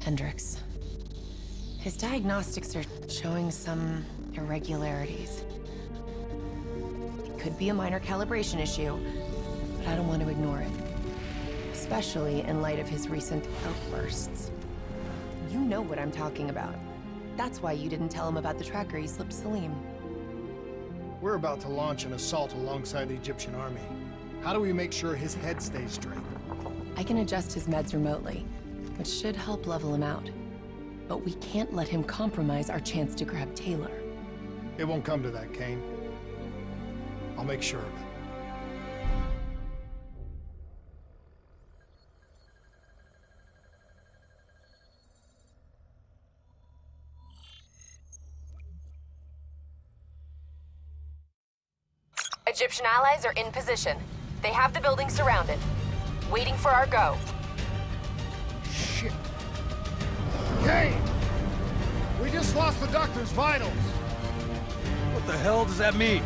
Hendricks. His diagnostics are showing some irregularities. It could be a minor calibration issue, but I don't want to ignore it. Especially in light of his recent outbursts. You know what I'm talking about. That's why you didn't tell him about the tracker you slipped Salim. We're about to launch an assault alongside the Egyptian army. How do we make sure his head stays straight? I can adjust his meds remotely, which should help level him out. But we can't let him compromise our chance to grab Taylor. It won't come to that, Kane. I'll make sure of it. Egyptian allies are in position. They have the building surrounded. Waiting for our go. Shit. Kane! We just lost the doctor's vitals. What the hell does that mean?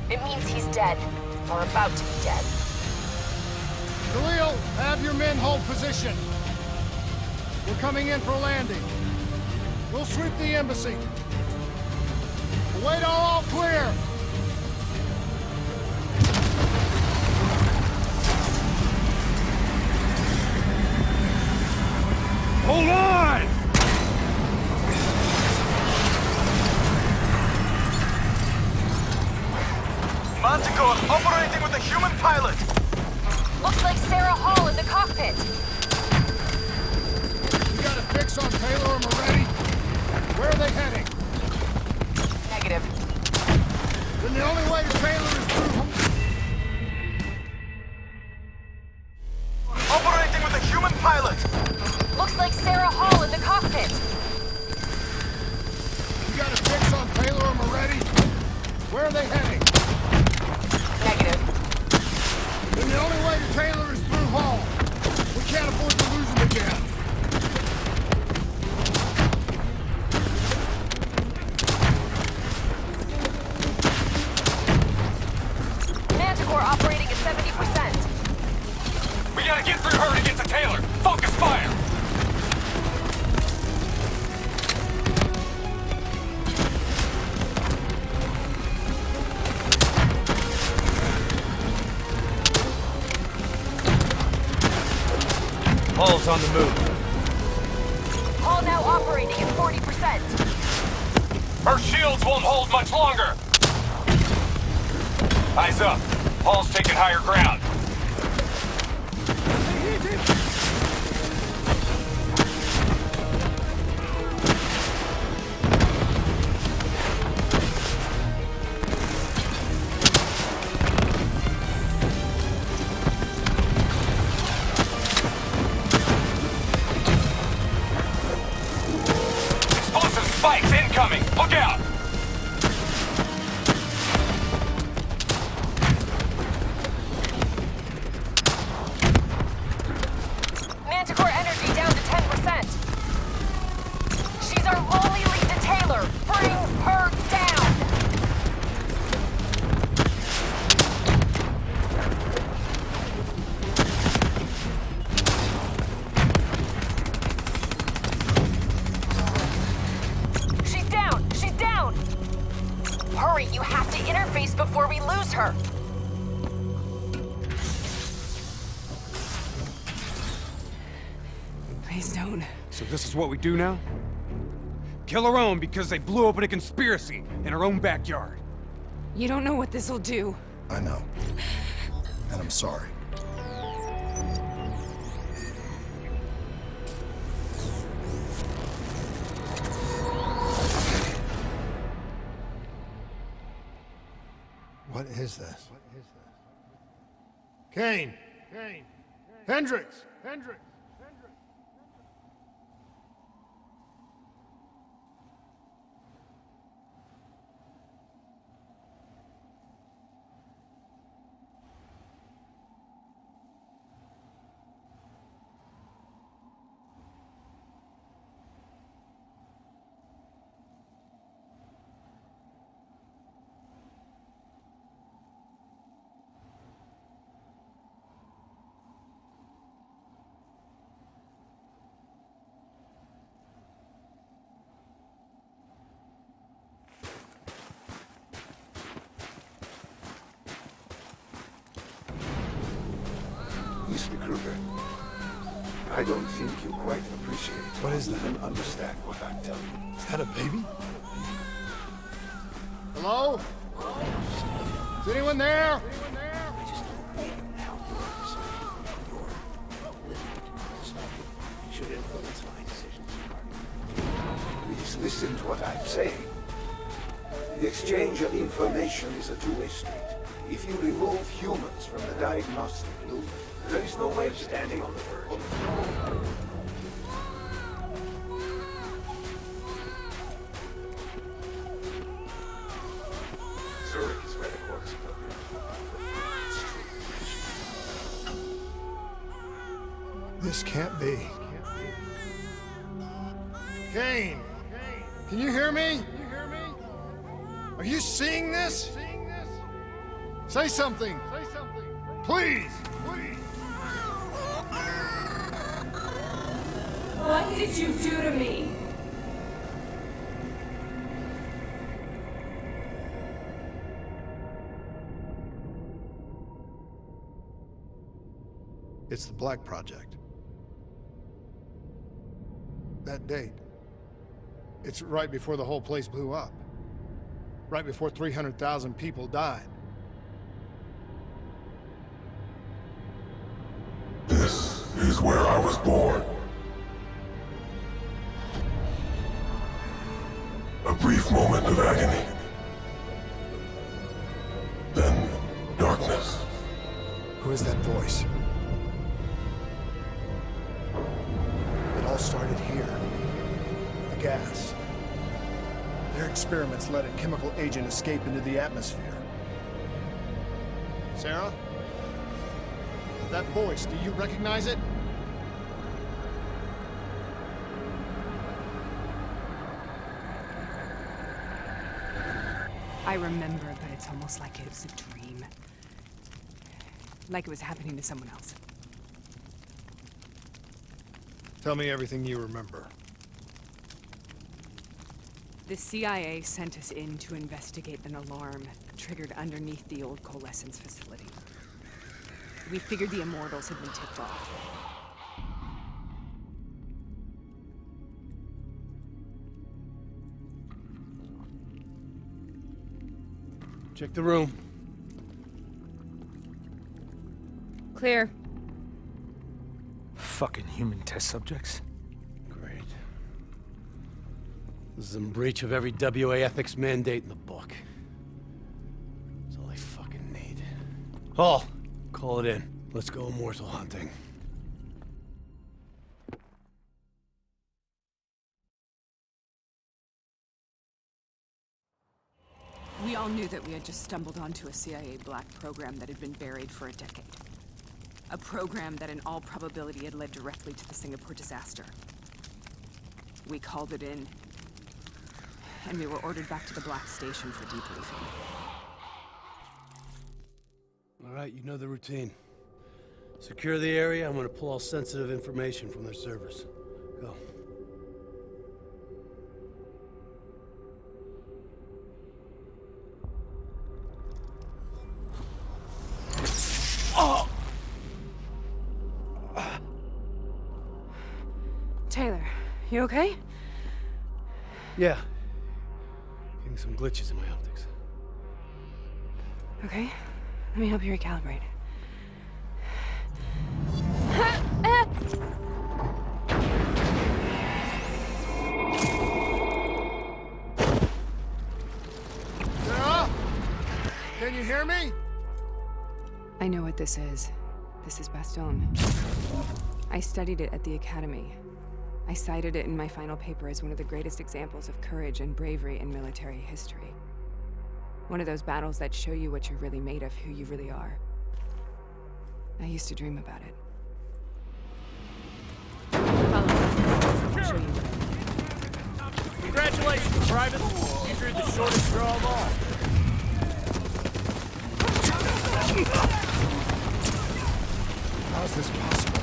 It means he's dead. Or about to be dead. Khalil, have your men hold position. We're coming in for landing. We'll sweep the embassy. We'll wait all clear. Hold on! Manticore operating with a human pilot! Looks like Sarah Hall in the cockpit. We got a fix on Taylor and Moretti. Where are they heading? Negative. Then the only way to Taylor is through... Operating with a human pilot! Looks like Sarah Hall in the cockpit. We got a fix on Taylor and Moretti. Where are they heading? Negative. Then the only way to Taylor is through Hall. We can't afford to lose him again. Manticore operating at 70%. We gotta get through her to get to Taylor! Focus fire! Hall's on the move. Hall now operating at 40%. Her shields won't hold much longer! Eyes up. Hall's taking higher ground. Explosive spikes incoming! Look out! Manticore energy down to 10%. She's our only lead to Taylor. Bring her down. She's down. She's down. Hurry, you have to interface before we lose her. Please don't. So this is what we do now? Kill our own because they blew open a conspiracy in our own backyard. You don't know what this'll do. I know. And I'm sorry. What is this? Kane! Kane! Hendricks! Hendricks! Mr. Kruger. I don't think you quite appreciate What is that? even understand what I'm telling you. Is that a baby? Hello? Is anyone there? I just don't know how words should influence my decisions. Please listen to what I'm saying. The exchange of information is a two-way street. If you remove humans from the diagnostic loop, there is no way of standing on the verge. Zurich is where the courts are. This can't be. Kane! Can you hear me? Are you seeing this? Say something! Please! What did you do to me? It's the Black Project. That date. It's right before the whole place blew up. Right before 300,000 people died. This is where I was born. A brief moment of agony. Then darkness. Who is that voice? It all started here. The gas. Their experiments let a chemical agent escape into the atmosphere. Sarah? That voice, do you recognize it? I remember, but it's almost like it was a dream. Like it was happening to someone else. Tell me everything you remember. The CIA sent us in to investigate an alarm triggered underneath the old coalescence facility. We figured the Immortals had been tipped off. Check the room. Clear. Fucking human test subjects. Great. This is in breach of every WA ethics mandate in the book. That's all I fucking need. Hall, call it in. Let's go immortal hunting. We all knew that we had just stumbled onto a CIA black program that had been buried for a decade. A program that in all probability had led directly to the Singapore disaster. We called it in, and we were ordered back to the Black Station for debriefing. All right, you know the routine. Secure the area. I'm gonna pull all sensitive information from their servers. Go. Taylor, you okay? Yeah. Getting some glitches in my optics. Okay, let me help you recalibrate. Sarah? Can you hear me? I know what this is. This is Baston. I studied it at the Academy. I cited it in my final paper as one of the greatest examples of courage and bravery in military history. One of those battles that show you what you're really made of, who you really are. I used to dream about it. Follow me. I'll show you what I mean. Congratulations, Private. You drew the shortest straw of all. How is this possible?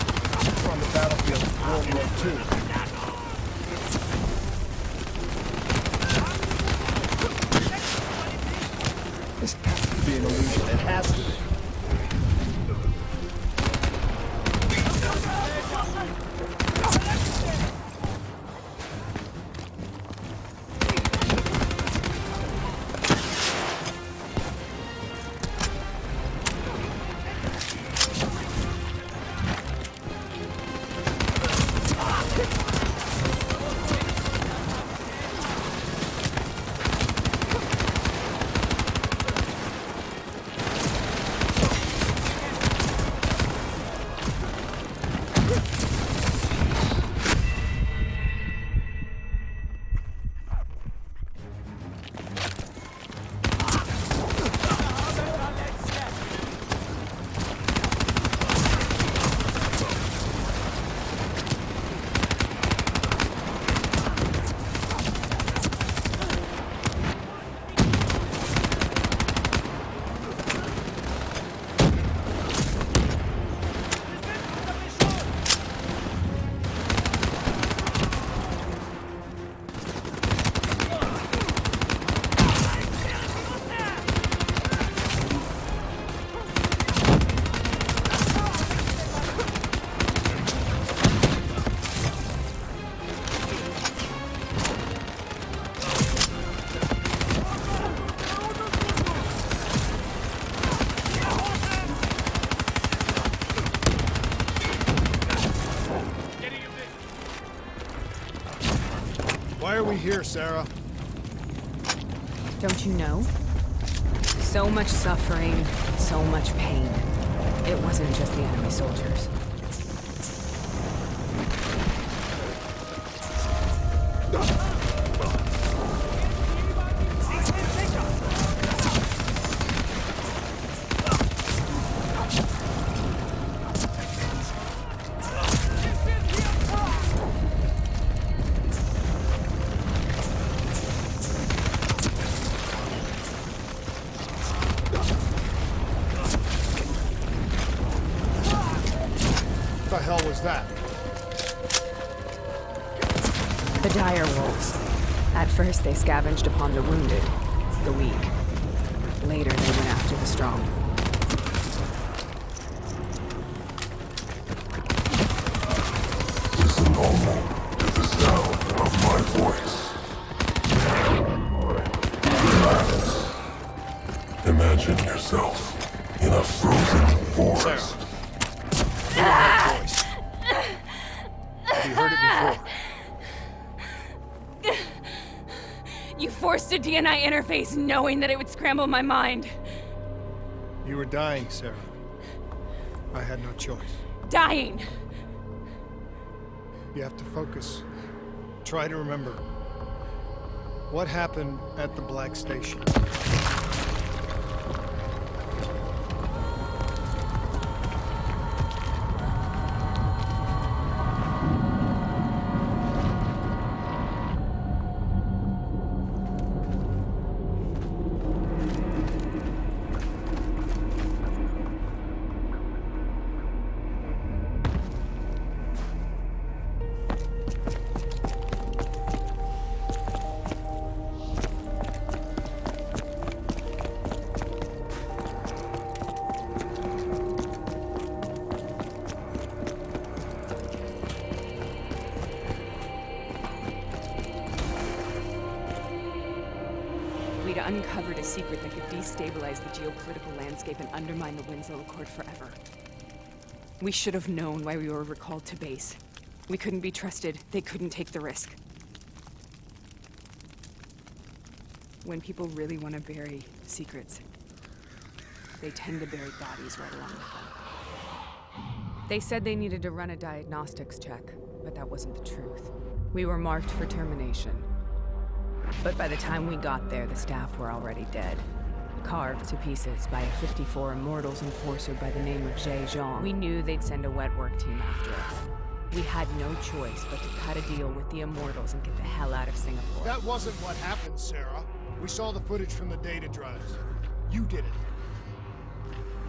We're on the battlefield of World War II. This has to be an illusion. It has to be. we here, Sarah? Don't you know? So much suffering, so much pain. It wasn't just the enemy soldiers. What the hell was that? The dire wolves. At first, they scavenged upon the wounded, the weak. Later, they went after the strong. Listen only to the sound of my voice. Relax. Imagine yourself in a frozen forest. Voice. Have you heard it before? You forced a DNI interface knowing that it would scramble my mind. You were dying, Sarah. I had no choice. Dying! You have to focus. Try to remember. What happened at the Black Station? We'd uncovered a secret that could destabilize the geopolitical landscape and undermine the Winslow Accord forever. We should have known why we were recalled to base. We couldn't be trusted. They couldn't take the risk. When people really want to bury secrets, they tend to bury bodies right along with them. They said they needed to run a diagnostics check, but that wasn't the truth. We were marked for termination. But by the time we got there, the staff were already dead. Carved to pieces by a 54 Immortals enforcer by the name of Zhejiang. We knew they'd send a wet work team after us. We had no choice but to cut a deal with the Immortals and get the hell out of Singapore. That wasn't what happened, Sarah. We saw the footage from the data drives. You did it.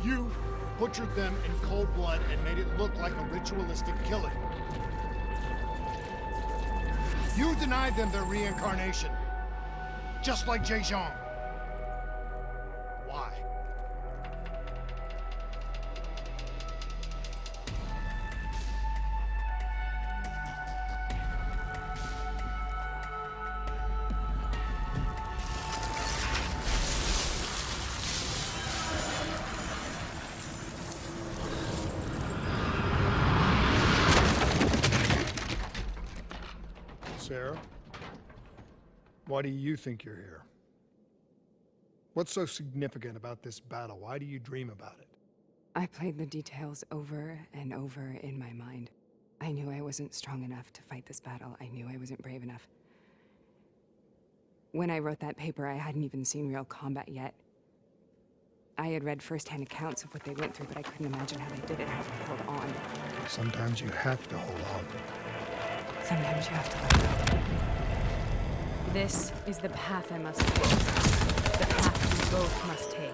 You butchered them in cold blood and made it look like a ritualistic killing. You denied them their reincarnation. Just like Zhejiang. Why? Sarah? Why do you think you're here? What's so significant about this battle? Why do you dream about it? I played the details over and over in my mind. I knew I wasn't strong enough to fight this battle. I knew I wasn't brave enough. When I wrote that paper, I hadn't even seen real combat yet. I had read first-hand accounts of what they went through, but I couldn't imagine how they did it, how they held on. Sometimes you have to hold on. Sometimes you have to let go. This is the path I must take. The path we both must take.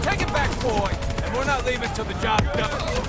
Take it back, boy, and we're not leaving till the job's done.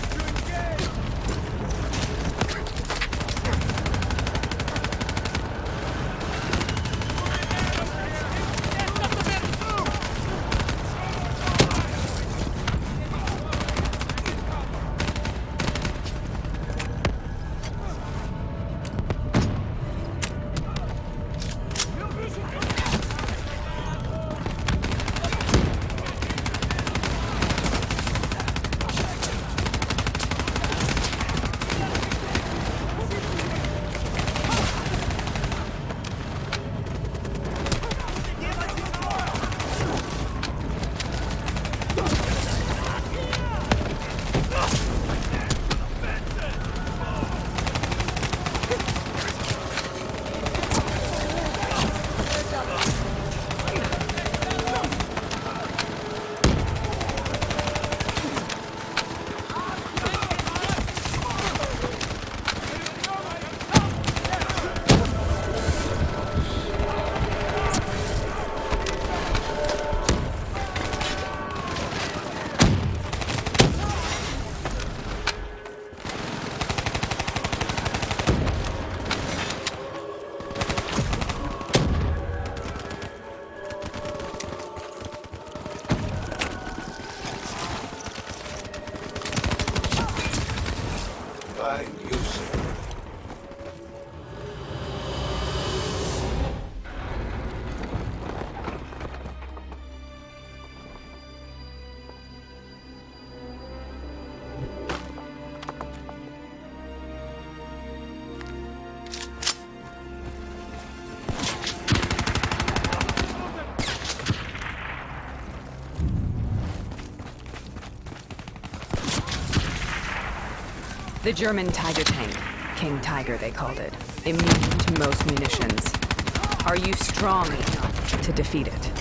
find useful. The German Tiger tank. King Tiger, they called it. Immune to most munitions. Are you strong enough to defeat it?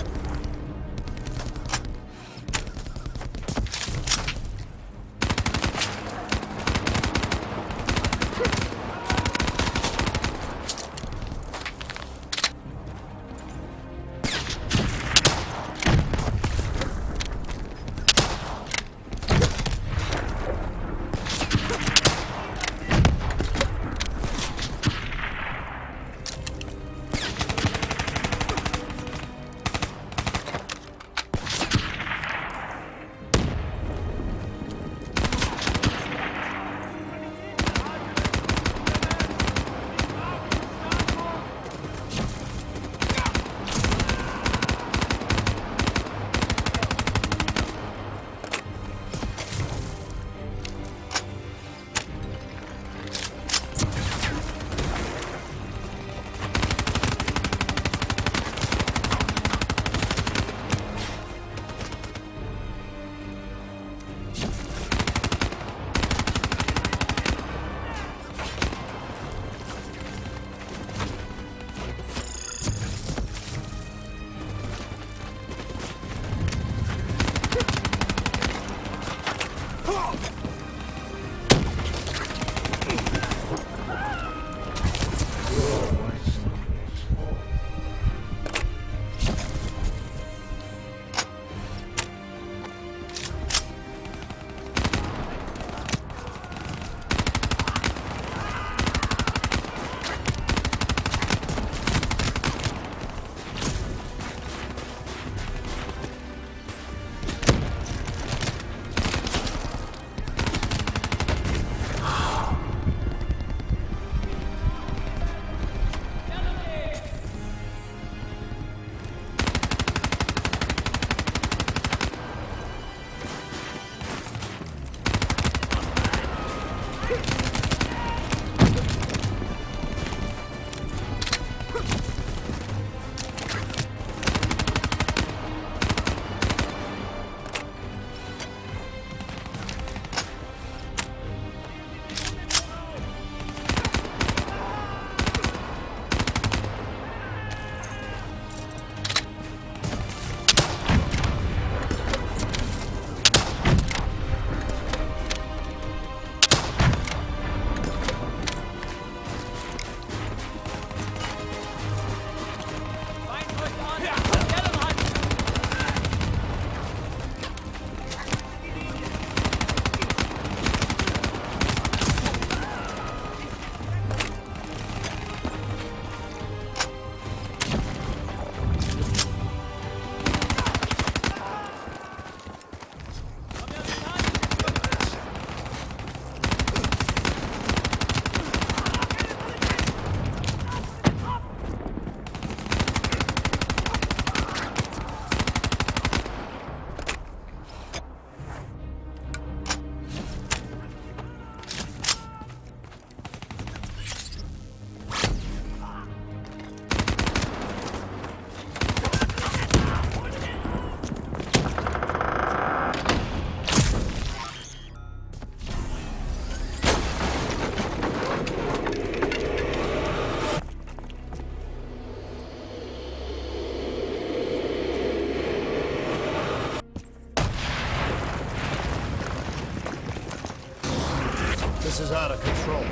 This is out of control.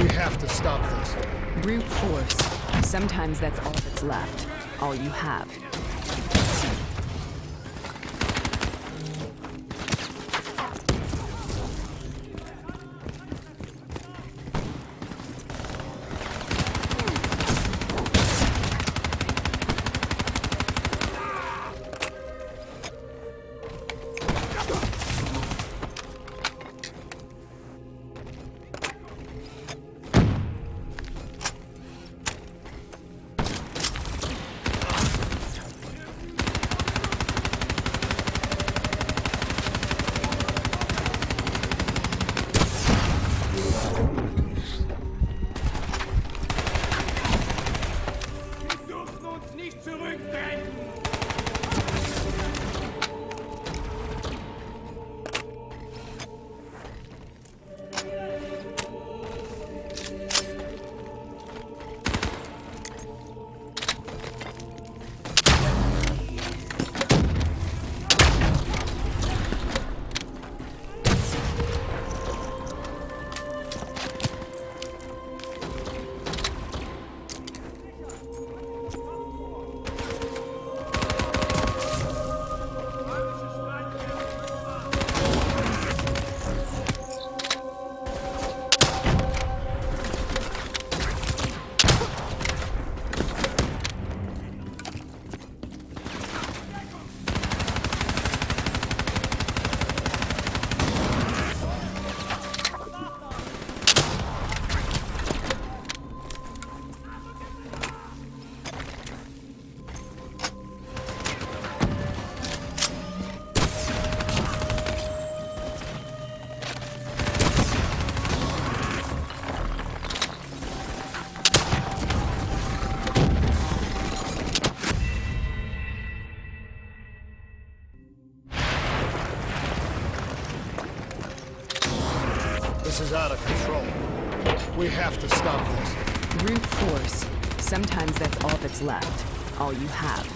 We have to stop this. Brute force. Sometimes that's all that's left. All you have. This is out of control. We have to stop this. Brute force. Sometimes that's all that's left. All you have.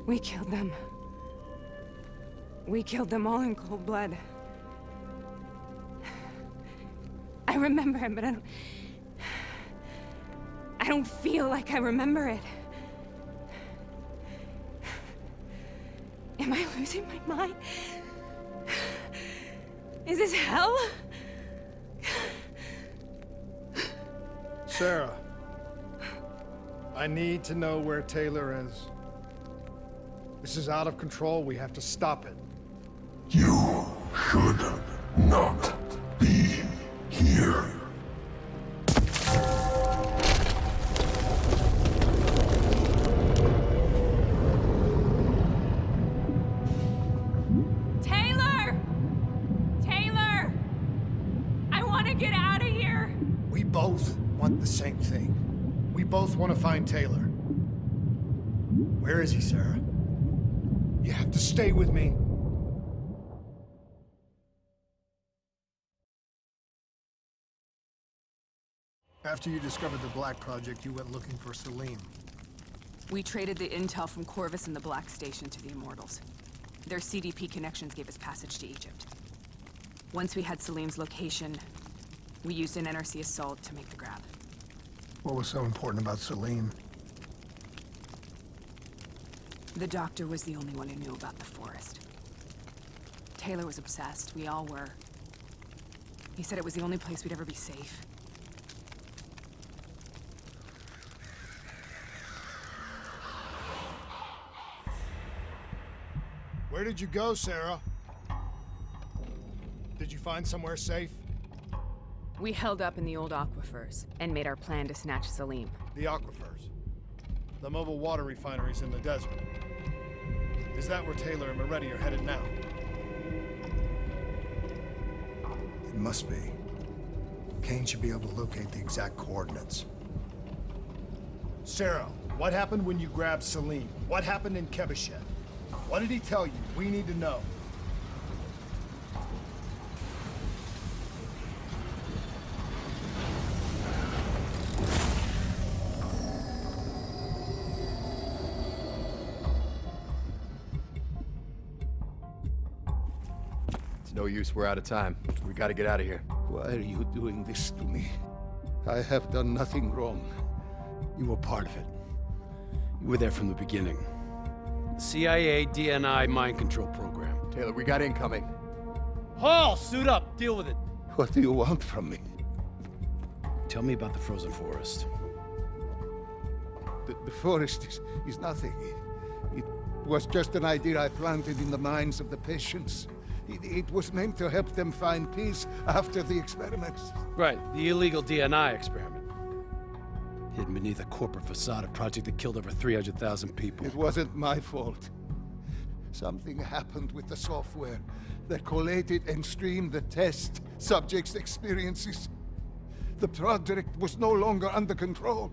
We killed them. We killed them all in cold blood. I remember it, but I don't feel like I remember it. Am I losing my mind? Is this hell? Sarah, I need to know where Taylor is. This is out of control. We have to stop it. You should not be here. Taylor! Taylor! I want to get out of here! We both want the same thing. We both want to find Taylor. Where is he, Sarah? You have to stay with me. After you discovered the Black Project, you went looking for Salim. We traded the intel from Corvus and the Black Station to the Immortals. Their CDP connections gave us passage to Egypt. Once we had Salim's location, we used an NRC assault to make the grab. What was so important about Salim? The doctor was the only one who knew about the forest. Taylor was obsessed. We all were. He said it was the only place we'd ever be safe. Where did you go, Sarah? Did you find somewhere safe? We held up in the old aquifers and made our plan to snatch Salim. The aquifers. The mobile water refineries in the desert. Is that where Taylor and Moretti are headed now? It must be. Kane should be able to locate the exact coordinates. Sarah, what happened when you grabbed Salim? What happened in Kebashet? What did he tell you? We need to know. It's no use, we're out of time. We gotta get out of here. Why are you doing this to me? I have done nothing wrong. You were part of it. You were there from the beginning. The CIA DNI mind control program. Taylor, we got incoming. Hall, suit up. Deal with it. What do you want from me? Tell me about the frozen forest. The forest is nothing. It was just an idea I planted in the minds of the patients. It was meant to help them find peace after the experiments. Right, the illegal DNI experiment. Hidden beneath a corporate facade, a project that killed over 300,000 people. It wasn't my fault. Something happened with the software that collated and streamed the test subjects' experiences. The project was no longer under control.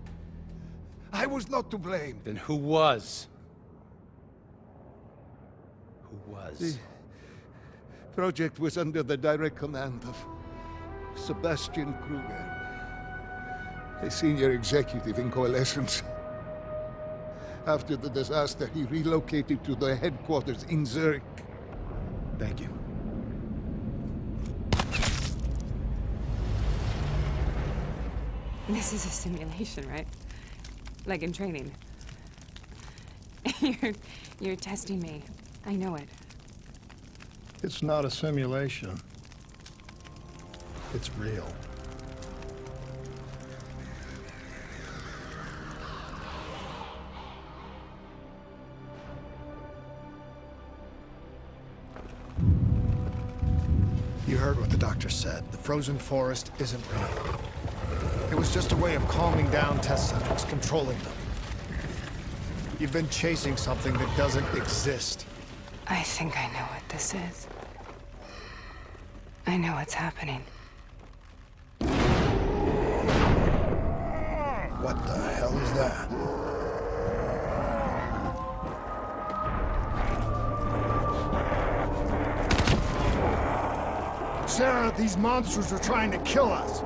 I was not to blame. Then who was? Who was? The project was under the direct command of Sebastian Kruger, a senior executive in Coalescence. After the disaster, he relocated to the headquarters in Zurich. Thank you. This is a simulation, right? Like in training. You're testing me. I know it. It's not a simulation. It's real. You heard what the doctor said. The frozen forest isn't real. It was just a way of calming down test subjects, controlling them. You've been chasing something that doesn't exist. I think I know what this is. I know what's happening. What the hell is that? Sarah, these monsters are trying to kill us.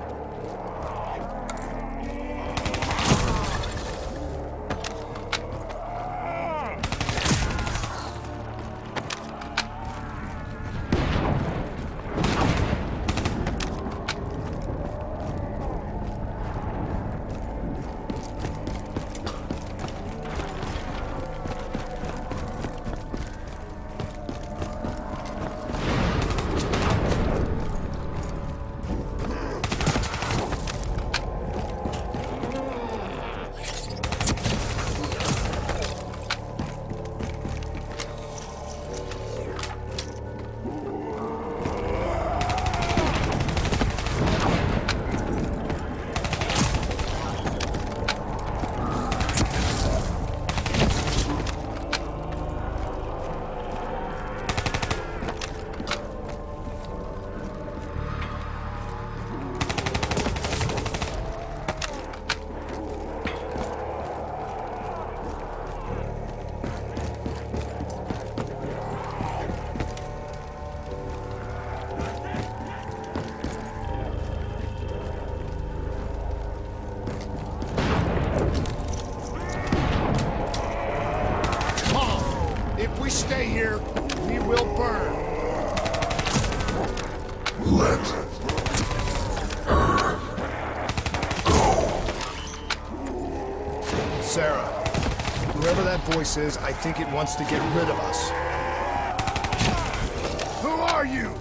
Stay here, we will burn. Let her go. Sarah, whoever that voice is, I think it wants to get rid of us. Who are you?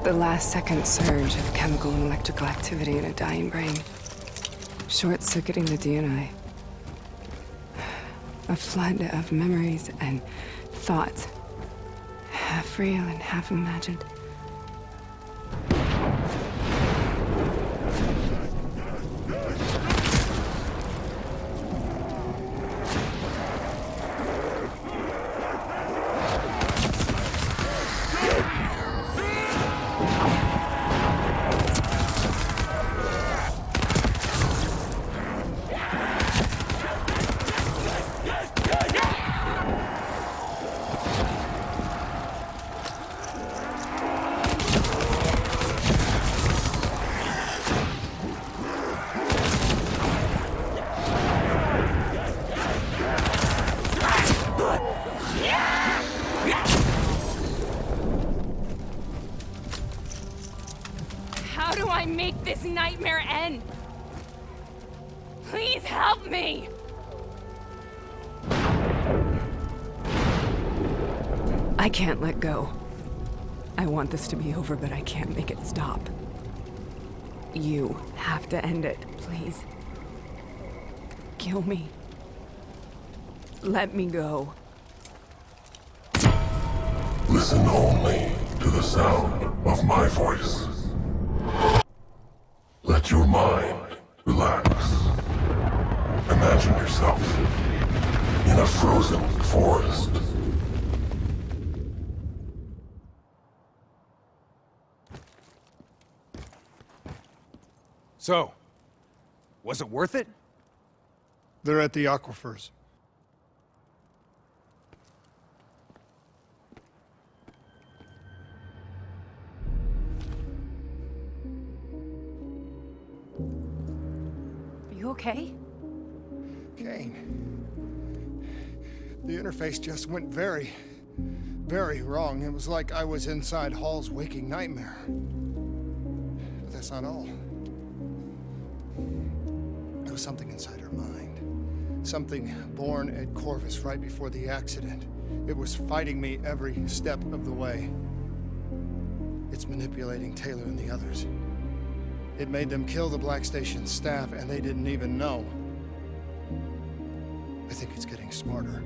The last-second surge of chemical and electrical activity in a dying brain. Short-circuiting the DNA. A flood of memories and thoughts. Half real and half imagined. How do I make this nightmare end? Please help me! I can't let go. I want this to be over, but I can't make it stop. You have to end it, please. Kill me. Let me go. Listen only to the sound of my voice. Let your mind relax. Imagine yourself in a frozen forest. So, was it worth it? They're at the aquifers. Are you okay? Kane. The interface just went very, very wrong. It was like I was inside Hall's waking nightmare. But that's not all. There was something inside her mind. Something born at Corvus right before the accident. It was fighting me every step of the way. It's manipulating Taylor and the others. It made them kill the Black Station staff, and they didn't even know. I think it's getting smarter.